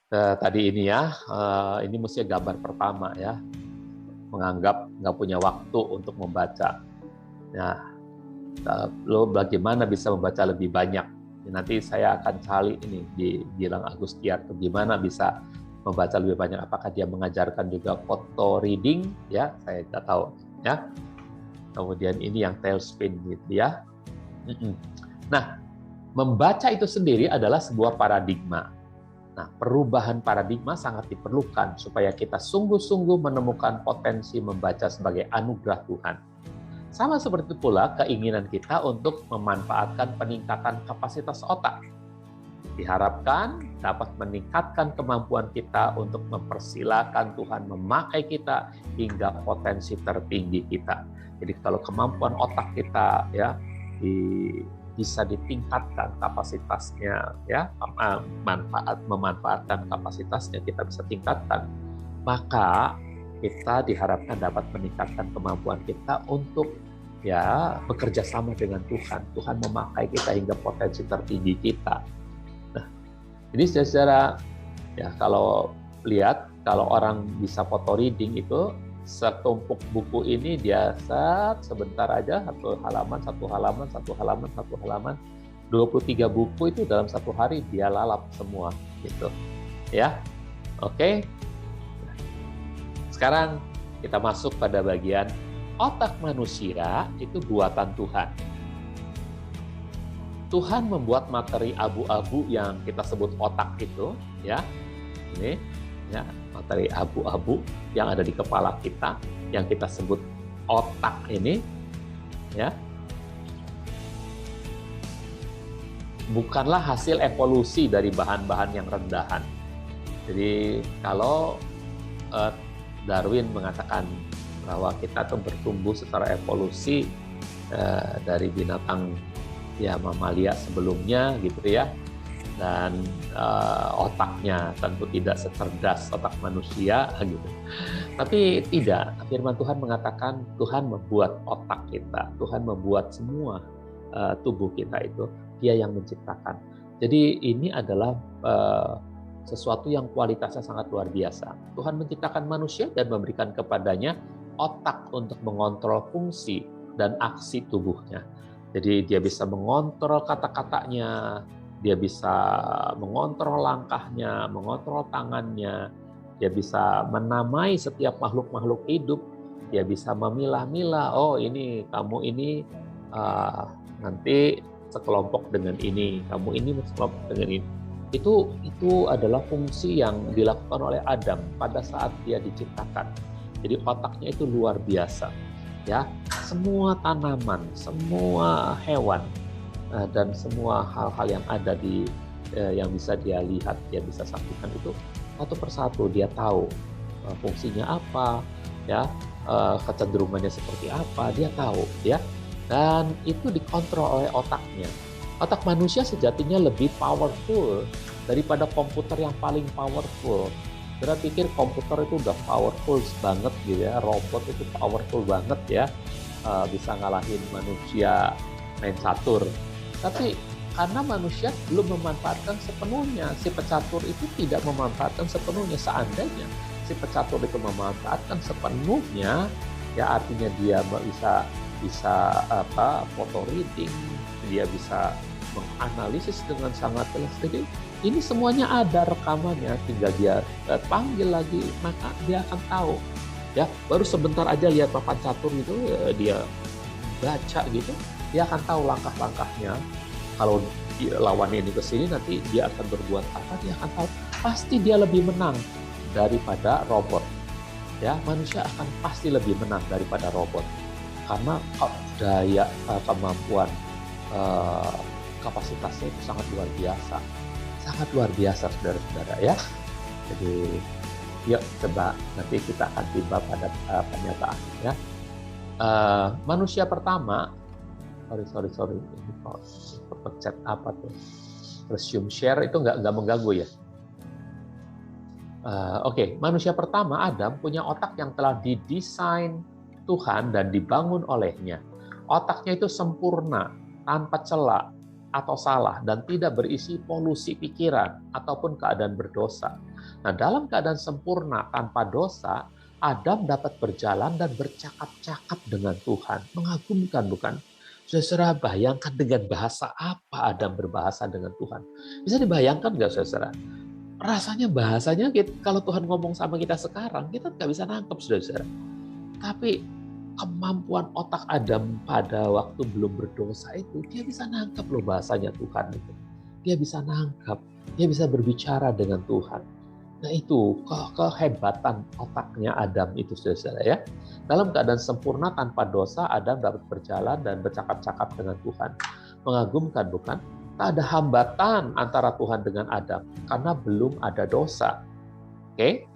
Tadi ini ya, ini mesti gambar pertama ya, menganggap nggak punya waktu untuk membaca. Nah, lo bagaimana bisa membaca lebih banyak? Nanti saya akan cari ini di Gilang Agustiar, gimana bisa membaca lebih banyak. Apakah dia mengajarkan juga photo reading? Ya, saya nggak tahu. Ya, kemudian ini yang tailspin gitu ya. Nah, membaca itu sendiri adalah sebuah paradigma. Nah, perubahan paradigma sangat diperlukan supaya kita sungguh-sungguh menemukan potensi membaca sebagai anugerah Tuhan. Sama seperti pula keinginan kita untuk memanfaatkan peningkatan kapasitas otak. Diharapkan dapat meningkatkan kemampuan kita untuk mempersilahkan Tuhan memakai kita hingga potensi tertinggi kita. Jadi kalau kemampuan otak kita ya bisa ditingkatkan kapasitasnya ya, memanfaatkan kapasitasnya kita bisa tingkatkan, maka kita diharapkan dapat meningkatkan kemampuan kita untuk ya bekerja sama dengan Tuhan. Tuhan memakai kita hingga potensi tertinggi kita. Nah, ini secara ya kalau lihat kalau orang bisa photo reading itu setumpuk buku ini dia sebentar aja satu halaman 23 buku itu dalam satu hari dia lalap semua gitu ya. Oke. Sekarang kita masuk pada bagian otak manusia itu buatan Tuhan. Tuhan membuat materi abu-abu yang kita sebut otak itu ya. Ini ya, materi abu-abu yang ada di kepala kita yang kita sebut otak ini ya, bukanlah hasil evolusi dari bahan-bahan yang rendahan. Jadi kalau Darwin mengatakan bahwa kita tuh bertumbuh secara evolusi dari binatang ya mamalia sebelumnya gitu ya, dan otaknya tentu tidak secerdas otak manusia gitu. Tapi tidak, firman Tuhan mengatakan Tuhan membuat otak kita, Tuhan membuat semua tubuh kita itu, Dia yang menciptakan. Jadi ini adalah sesuatu yang kualitasnya sangat luar biasa. Tuhan menciptakan manusia dan memberikan kepadanya otak untuk mengontrol fungsi dan aksi tubuhnya. Jadi dia bisa mengontrol kata-katanya, dia bisa mengontrol langkahnya, mengontrol tangannya, dia bisa menamai setiap makhluk-makhluk hidup, dia bisa memilah-milah, oh ini kamu ini nanti sekelompok dengan ini, kamu ini sekelompok dengan ini. Itu adalah fungsi yang dilakukan oleh Adam pada saat dia diciptakan. Jadi otaknya itu luar biasa. Ya, semua tanaman, semua hewan dan semua hal-hal yang ada di yang bisa dia lihat, dia bisa saksikan itu satu persatu dia tahu fungsinya apa, ya kecenderungannya seperti apa, dia tahu, ya. Dan itu dikontrol oleh otaknya. Otak manusia sejatinya lebih powerful daripada komputer yang paling powerful. Kita pikir komputer itu udah powerful banget gitu ya, robot itu powerful banget ya, bisa ngalahin manusia main catur. Tapi karena manusia belum memanfaatkan sepenuhnya, si pecatur itu tidak memanfaatkan sepenuhnya. Seandainya si pecatur itu memanfaatkan sepenuhnya, ya artinya dia bisa photo reading, dia bisa menganalisis dengan sangat jelas. Jadi ini semuanya ada rekamannya, tinggal dia panggil lagi, maka dia akan tahu. Ya, baru sebentar aja lihat papan catur gitu, dia baca gitu, dia akan tahu langkah-langkahnya. Kalau lawan ini ke sini, nanti dia akan berbuat apa, dia akan tahu. Pasti dia lebih menang daripada robot. Ya, manusia akan pasti lebih menang daripada robot. Karena daya kemampuan kapasitasnya itu sangat luar biasa. Sangat luar biasa, saudara-saudara ya. Jadi yuk coba nanti kita akan tiba pada pernyataan ya. Manusia pertama, sorry ini kok chat apa tuh? Resume share itu nggak mengganggu ya. Oke, manusia pertama Adam punya otak yang telah didesain Tuhan dan dibangun olehnya. Otaknya itu sempurna, tanpa celah. atau salah dan tidak berisi polusi pikiran ataupun keadaan berdosa. Nah, dalam keadaan sempurna tanpa dosa, Adam dapat berjalan dan bercakap-cakap dengan Tuhan. Mengagumkan, bukan? Saudara, bayangkan dengan bahasa apa Adam berbahasa dengan Tuhan. Bisa dibayangkan nggak, saudara? Rasanya bahasanya, kalau Tuhan ngomong sama kita sekarang, kita nggak bisa nangkep, saudara. Tapi kemampuan otak Adam pada waktu belum berdosa itu, dia bisa nangkap loh bahasanya Tuhan itu. Dia bisa nangkap, dia bisa berbicara dengan Tuhan. Nah itu kehebatan otaknya Adam itu, saudara ya. Dalam keadaan sempurna tanpa dosa, Adam dapat berjalan dan bercakap-cakap dengan Tuhan. Mengagumkan, bukan? Tak ada hambatan antara Tuhan dengan Adam karena belum ada dosa. Oke?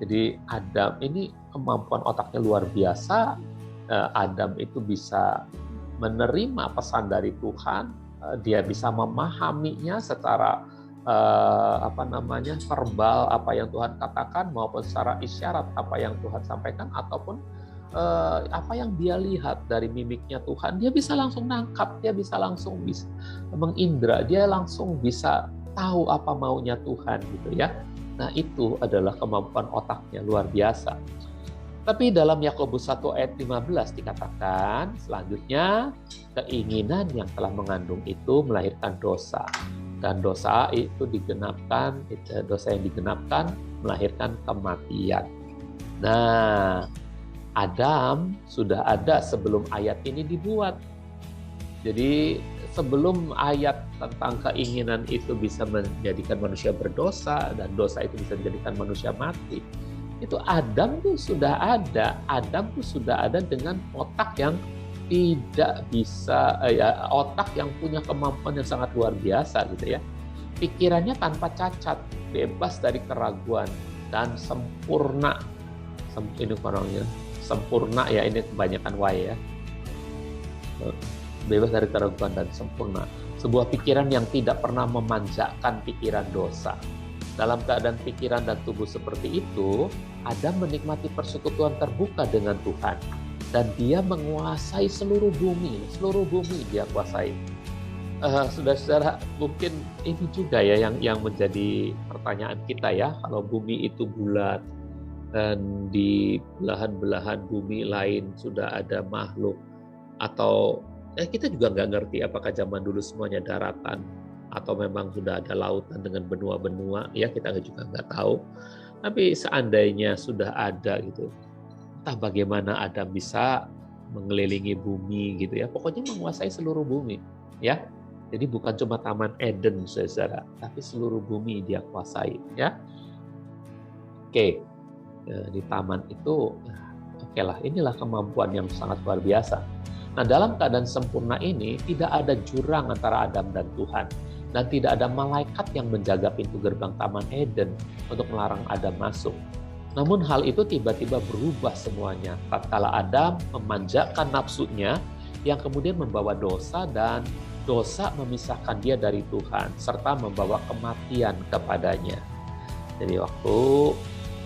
Jadi Adam ini kemampuan otaknya luar biasa. Adam itu bisa menerima pesan dari Tuhan, dia bisa memahaminya secara verbal apa yang Tuhan katakan maupun secara isyarat apa yang Tuhan sampaikan ataupun apa yang dia lihat dari mimiknya Tuhan, dia bisa langsung nangkap, dia bisa langsung bisa mengindra, dia langsung bisa tahu apa maunya Tuhan gitu ya. Nah, itu adalah kemampuan otaknya luar biasa. Tapi dalam Yakobus 1 ayat 15 dikatakan, selanjutnya keinginan yang telah mengandung itu melahirkan dosa. Dan dosa itu digenapkan, dosa yang digenapkan melahirkan kematian. Nah, Adam sudah ada sebelum ayat ini dibuat. Jadi sebelum ayat tentang keinginan itu bisa menjadikan manusia berdosa dan dosa itu bisa menjadikan manusia mati, itu Adam tuh sudah ada. Adam tuh sudah ada dengan otak yang tidak bisa, otak yang punya kemampuan yang sangat luar biasa gitu ya. Pikirannya tanpa cacat, bebas dari keraguan dan sempurna. Ini orangnya sempurna ya, ini kebanyakan Y ya. Bebas dari keraguan dan sempurna. Sebuah pikiran yang tidak pernah memanjakan pikiran dosa. Dalam keadaan pikiran dan tubuh seperti itu, Adam menikmati persekutuan terbuka dengan Tuhan. Dan dia menguasai seluruh bumi. Seluruh bumi dia kuasai. Saudara-saudara, mungkin ini juga ya yang menjadi pertanyaan kita ya. Kalau bumi itu bulat, dan di belahan-belahan bumi lain sudah ada makhluk, atau kita juga nggak ngerti apakah zaman dulu semuanya daratan atau memang sudah ada lautan dengan benua-benua, ya kita juga nggak tahu. Tapi seandainya sudah ada gitu, entah bagaimana Adam bisa mengelilingi bumi gitu ya, pokoknya menguasai seluruh bumi ya. Jadi bukan cuma Taman Eden saudara, tapi seluruh bumi dia kuasai ya. Oke. Di taman itu, oke lah, inilah kemampuan yang sangat luar biasa. Nah, dalam keadaan sempurna ini tidak ada jurang antara Adam dan Tuhan, dan tidak ada malaikat yang menjaga pintu gerbang Taman Eden untuk melarang Adam masuk. Namun hal itu tiba-tiba berubah semuanya tatkala Adam memanjakan nafsunya yang kemudian membawa dosa, dan dosa memisahkan dia dari Tuhan serta membawa kematian kepadanya. Jadi waktu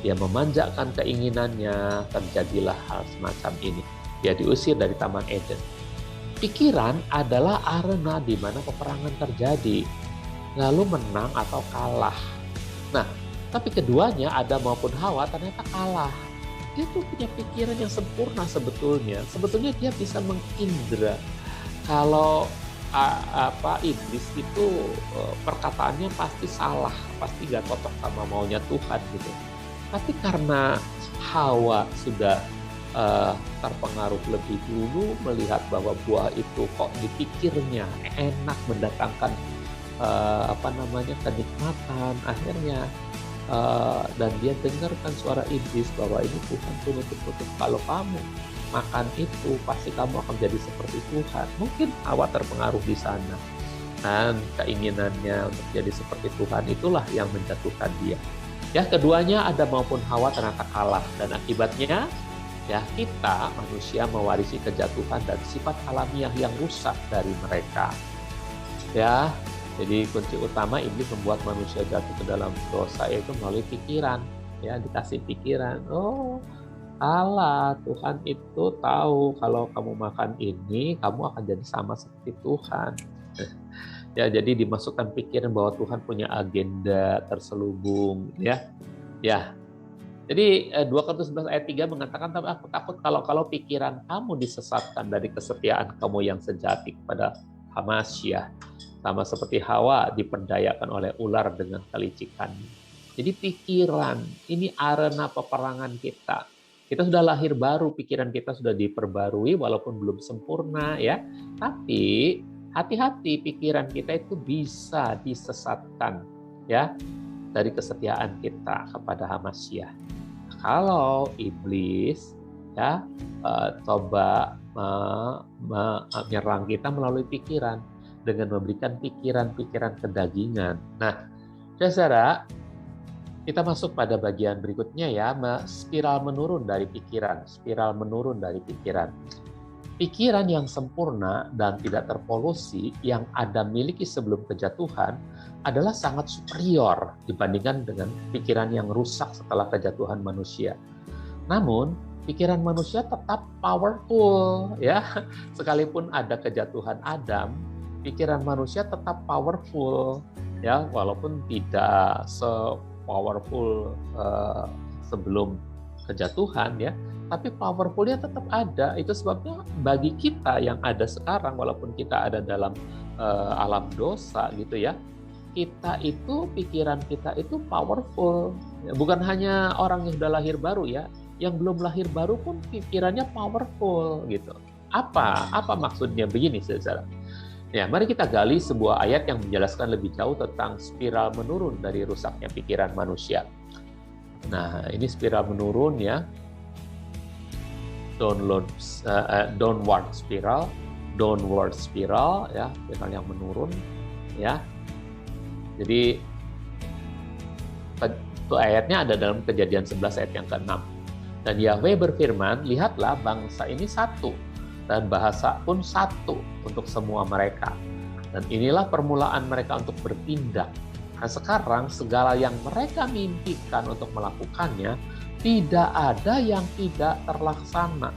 dia memanjakan keinginannya, terjadilah hal semacam ini. Dia diusir dari Taman Eden. Pikiran adalah arena di mana peperangan terjadi, lalu menang atau kalah. Nah, tapi keduanya, Adam maupun Hawa, ternyata kalah. Dia tuh punya pikiran yang sempurna sebetulnya. Sebetulnya dia bisa mengindra. Kalau iblis itu perkataannya pasti salah, pasti gak cocok sama maunya Tuhan gitu. Tapi karena Hawa sudah terpengaruh lebih dulu melihat bahwa buah itu kok dipikirnya enak, mendatangkan kenikmatan, akhirnya dan dia dengarkan suara iblis bahwa ini Tuhan tuh nutup-nutup, kalau kamu makan itu pasti kamu akan jadi seperti Tuhan. Mungkin Hawa terpengaruh di sana, dan keinginannya untuk jadi seperti Tuhan itulah yang menjatuhkan dia. Ya, keduanya Adam maupun Hawa ternyata kalah, dan akibatnya ya kita manusia mewarisi kejatuhan dan sifat alamiah yang rusak dari mereka. Ya, jadi kunci utama iblis membuat manusia jatuh ke dalam dosa yaitu melalui pikiran. Ya, dikasih pikiran. Oh, Allah, Tuhan itu tahu kalau kamu makan ini kamu akan jadi sama seperti Tuhan. Ya, jadi dimasukkan pikiran bahwa Tuhan punya agenda terselubung, ya. Ya. Jadi 2 Korintus 11 ayat 3 mengatakan, tapi aku takut kalau pikiran kamu disesatkan dari kesetiaan kamu yang sejati kepada Hamasyah, sama seperti Hawa diperdayakan oleh ular dengan kelicikannya. Jadi pikiran ini arena peperangan kita. Kita sudah lahir baru, pikiran kita sudah diperbarui walaupun belum sempurna, ya. Tapi hati-hati, pikiran kita itu bisa disesatkan, ya, dari kesetiaan kita kepada Hamasyah. Kalau iblis, ya, coba menyerang kita melalui pikiran dengan memberikan pikiran-pikiran kedagingan. Nah, saudara, kita masuk pada bagian berikutnya, ya, spiral menurun dari pikiran. Spiral menurun dari pikiran. Pikiran yang sempurna dan tidak terpolusi yang Adam miliki sebelum kejatuhan adalah sangat superior dibandingkan dengan pikiran yang rusak setelah kejatuhan manusia. Namun, pikiran manusia tetap powerful, ya. Sekalipun ada kejatuhan Adam, pikiran manusia tetap powerful, ya, walaupun tidak powerful sebelum kejatuhan, ya, tapi powerfulnya tetap ada. Itu sebabnya bagi kita yang ada sekarang, walaupun kita ada dalam alam dosa, gitu ya, kita itu, pikiran kita itu powerful. Bukan hanya orang yang sudah lahir baru, ya, yang belum lahir baru pun pikirannya powerful, gitu. Apa maksudnya begini, saudara? Ya, mari kita gali sebuah ayat yang menjelaskan lebih jauh tentang spiral menurun dari rusaknya pikiran manusia. Nah, ini spiral menurun, ya. Downward spiral, ya, spiral yang menurun, ya. Jadi itu ayatnya ada dalam Kejadian 11 ayat yang ke-6. Dan Yahweh berfirman, lihatlah bangsa ini satu, dan bahasa pun satu untuk semua mereka. Dan inilah permulaan mereka untuk bertindak. Nah, sekarang segala yang mereka mimpikan untuk melakukannya, tidak ada yang tidak terlaksana.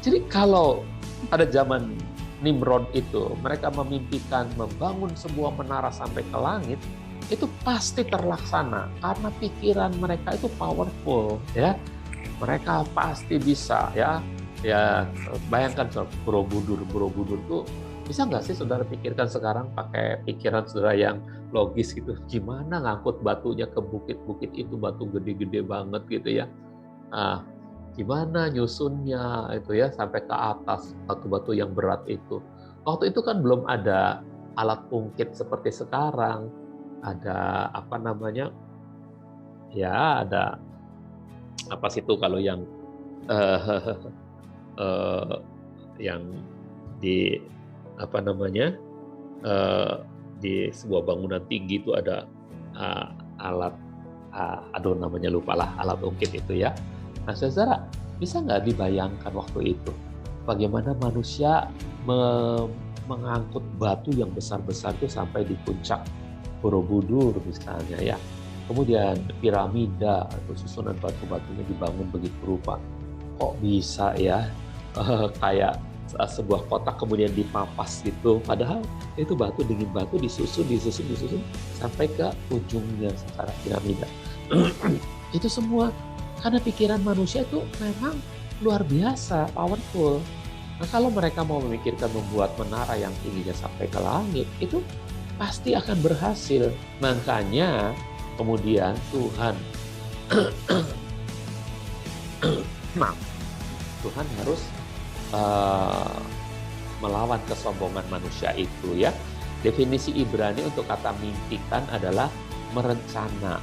Jadi kalau pada zaman Nimrod itu, mereka memimpikan membangun sebuah menara sampai ke langit, itu pasti terlaksana karena pikiran mereka itu powerful, ya. Mereka pasti bisa, ya. Ya, bayangkan Borobudur tuh, bisa nggak sih saudara pikirkan sekarang pakai pikiran saudara yang logis gitu, gimana ngangkut batunya ke bukit-bukit itu, batu gede-gede banget gitu, ya. Nah, gimana nyusunnya itu, ya, sampai ke atas batu-batu yang berat itu. Waktu itu kan belum ada alat ungkit seperti sekarang. Ada apa namanya? Ya, ada apa sih itu kalau yang yang di apa namanya, di sebuah bangunan tinggi itu ada alat, aduh namanya lupa lah, alat ungkit itu, ya. Nah, saudara, bisa nggak dibayangkan waktu itu bagaimana manusia mengangkut batu yang besar-besar itu sampai di puncak Borobudur misalnya, ya. Kemudian piramida atau susunan batu-batunya dibangun begitu rupa. Kok bisa, ya, kayak sebuah kotak kemudian dipapas gitu, padahal itu batu, dingin batu disusun sampai ke ujungnya secara piramida. Itu semua karena pikiran manusia itu memang luar biasa powerful. Nah, kalau mereka mau memikirkan membuat menara yang tingginya sampai ke langit, itu pasti akan berhasil. Makanya kemudian Tuhan Tuhan harus melawan kesombongan manusia itu, ya. Definisi Ibrani untuk kata mimpikan adalah merencana.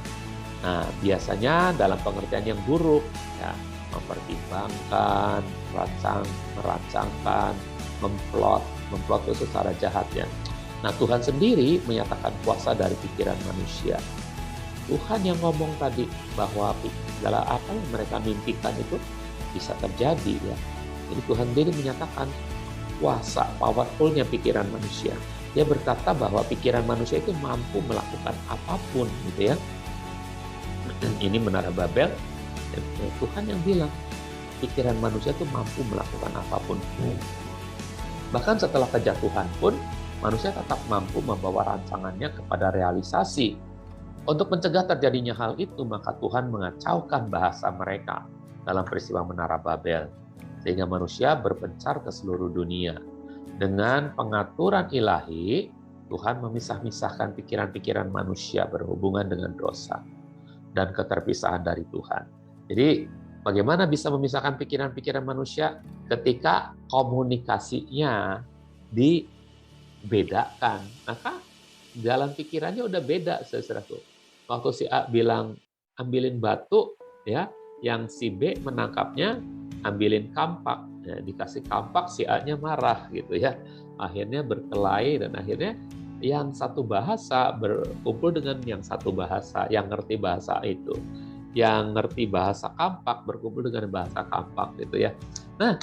Nah, biasanya dalam pengertian yang buruk, ya, mempertimbangkan, merancangkan, memplot itu secara jahat, ya. Nah, Tuhan sendiri menyatakan kuasa dari pikiran manusia. Tuhan yang ngomong tadi bahwa segala apa yang mereka mimpikan itu bisa terjadi, ya. Jadi Tuhan sendiri menyatakan kuasa, powerfulnya pikiran manusia. Dia berkata bahwa pikiran manusia itu mampu melakukan apapun, gitu, ya. Ini menara Babel, Tuhan yang bilang pikiran manusia itu mampu melakukan apapun. Bahkan setelah kejatuhan pun manusia tetap mampu membawa rancangannya kepada realisasi. Untuk mencegah terjadinya hal itu, maka Tuhan mengacaukan bahasa mereka dalam peristiwa Menara Babel, sehingga manusia berpencar ke seluruh dunia. Dengan pengaturan ilahi, Tuhan memisah-misahkan pikiran-pikiran manusia berhubungan dengan dosa dan keterpisahan dari Tuhan. Jadi, bagaimana bisa memisahkan pikiran-pikiran manusia ketika komunikasinya dibedakan? Maka jalan pikirannya udah beda, saudaraku. Waktu si A bilang ambilin batu, ya, yang si B menangkapnya ambilin kampak, ya, dikasih kampak, si A-nya marah gitu ya. Akhirnya berkelahi dan akhirnya yang satu bahasa berkumpul dengan yang satu bahasa, yang ngerti bahasa itu. Yang ngerti bahasa kampak berkumpul dengan bahasa kampak gitu ya. Nah,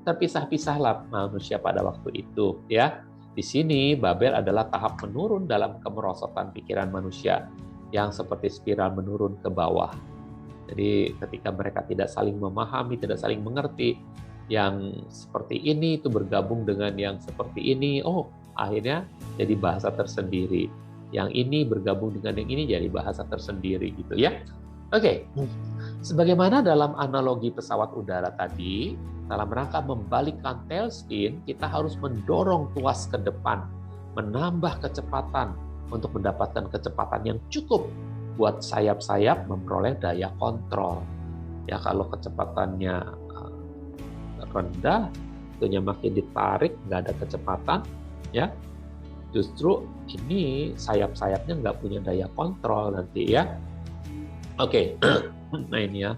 terpisah-pisahlah manusia pada waktu itu ya. Di sini Babel adalah tahap menurun dalam kemerosotan pikiran manusia yang seperti spiral menurun ke bawah. Jadi ketika mereka tidak saling memahami, tidak saling mengerti, yang seperti ini itu bergabung dengan yang seperti ini, akhirnya jadi bahasa tersendiri. Yang ini bergabung dengan yang ini jadi bahasa tersendiri gitu ya. Oke. Sebagaimana dalam analogi pesawat udara tadi, dalam rangka membalikkan tailspin, kita harus mendorong tuas ke depan, menambah kecepatan untuk mendapatkan kecepatan yang cukup buat sayap-sayap memperoleh daya kontrol. Ya, kalau kecepatannya rendah, tentunya makin ditarik, nggak ada kecepatan, ya. Justru ini sayap-sayapnya nggak punya daya kontrol nanti ya. Oke, nah ini ya.